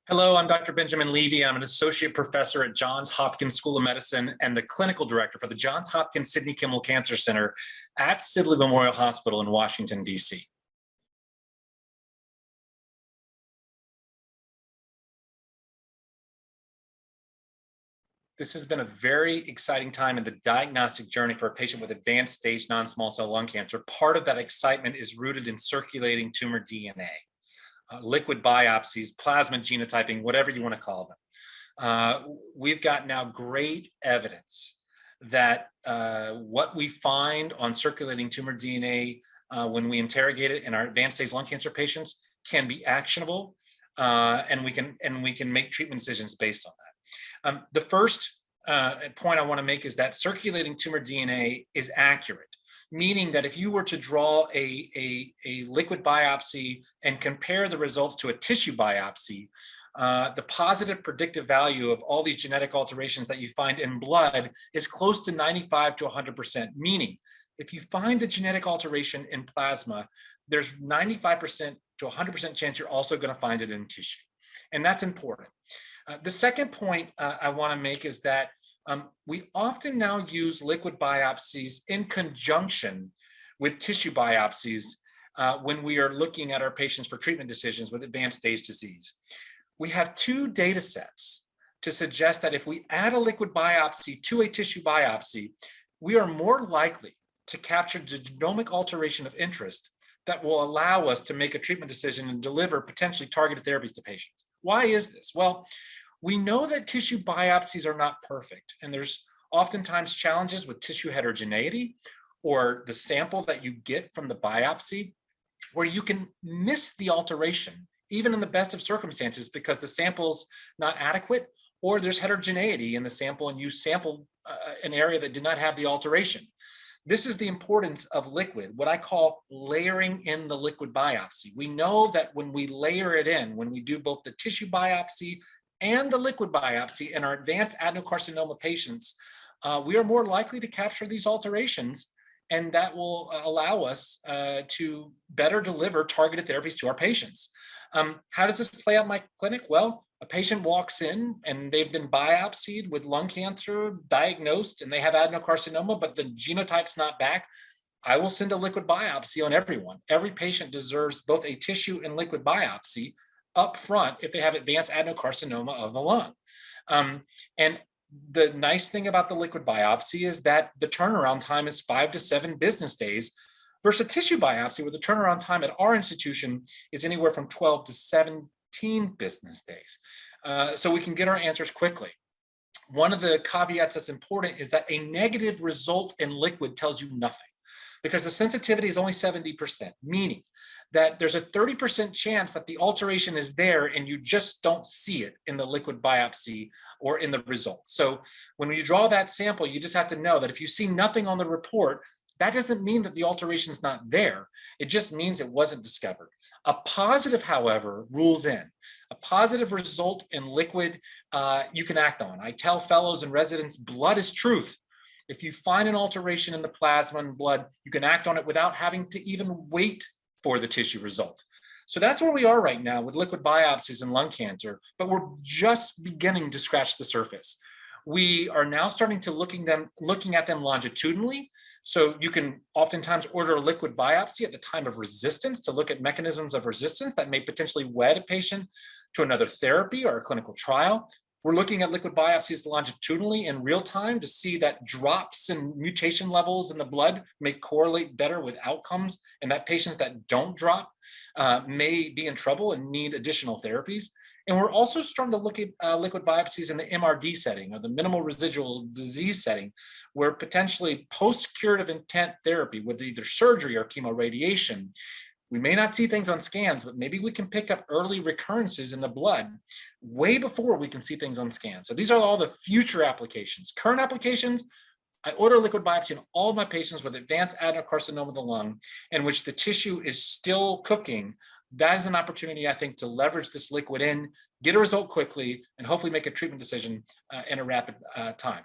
Hello, I'm Dr. Benjamin Levy. I'm an associate professor at Johns Hopkins School of Medicine and the clinical director for the Johns Hopkins Sidney Kimmel Cancer Center at Sidley Memorial Hospital in Washington, D.C. This has been a very exciting time in the diagnostic journey for a patient with advanced stage non-small cell lung cancer. Part of that excitement is rooted in circulating tumor DNA. Liquid biopsies, plasma genotyping, whatever you want to call them. We've got now great evidence that what we find on circulating tumor DNA when we interrogate it in our advanced stage lung cancer patients can be actionable, and we can make treatment decisions based on that. The first point I want to make is that circulating tumor DNA is accurate, meaning that if you were to draw a liquid biopsy and compare the results to a tissue biopsy, the positive predictive value of all these genetic alterations that you find in blood is close to 95 to 100%, meaning if you find a genetic alteration in plasma, there's 95% to 100% chance you're also going to find it in tissue. And that's important. The second point I want to make is that we often now use liquid biopsies in conjunction with tissue biopsies when we are looking at our patients for treatment decisions with advanced stage disease. We have two data sets to suggest that if we add a liquid biopsy to a tissue biopsy, we are more likely to capture the genomic alteration of interest that will allow us to make a treatment decision and deliver potentially targeted therapies to patients. Why is this? Well, we know that tissue biopsies are not perfect, and there's oftentimes challenges with tissue heterogeneity or the sample that you get from the biopsy, where you can miss the alteration, even in the best of circumstances, because the sample's not adequate, or there's heterogeneity in the sample and you sample an area that did not have the alteration. This is the importance of liquid, what I call layering in the liquid biopsy. We know that when we layer it in, when we do both the tissue biopsy and the liquid biopsy in our advanced adenocarcinoma patients, we are more likely to capture these alterations, and that will allow us to better deliver targeted therapies to our patients. How does this play out in my clinic? Well, a patient walks in and they've been biopsied with lung cancer, diagnosed, and they have adenocarcinoma, but the genotype's not back. I will send a liquid biopsy on everyone. Every patient deserves both a tissue and liquid biopsy up front if they have advanced adenocarcinoma of the lung. And the nice thing about the liquid biopsy is that the turnaround time is 5 to 7 business days versus a tissue biopsy where the turnaround time at our institution is anywhere from 12 to 17 business days. So we can get our answers quickly. One of the caveats that's important is that a negative result in liquid tells you nothing, because the sensitivity is only 70%, meaning that there's a 30% chance that the alteration is there and you just don't see it in the liquid biopsy or in the results. So when you draw that sample, you just have to know that if you see nothing on the report, that doesn't mean that the alteration is not there. It just means it wasn't discovered. A positive, however, rules in. A positive result in liquid, you can act on. I tell fellows and residents, blood is truth. If you find an alteration in the plasma and blood, you can act on it without having to even wait for the tissue result. So that's where we are right now with liquid biopsies in lung cancer, but we're just beginning to scratch the surface. We are now starting to looking at them longitudinally. So you can oftentimes order a liquid biopsy at the time of resistance to look at mechanisms of resistance that may potentially wed a patient to another therapy or a clinical trial. We're looking at liquid biopsies longitudinally in real time to see that drops in mutation levels in the blood may correlate better with outcomes, and that patients that don't drop may be in trouble and need additional therapies. And we're also starting to look at liquid biopsies in the MRD setting, or the minimal residual disease setting, where potentially post-curative intent therapy with either surgery or chemoradiation, we may not see things on scans, but maybe we can pick up early recurrences in the blood way before we can see things on scans. So these are all the future applications. Current applications, I order liquid biopsy in all of my patients with advanced adenocarcinoma of the lung, in which the tissue is still cooking. That is an opportunity, I think, to leverage this liquid in, get a result quickly, and hopefully make a treatment decision in a rapid time.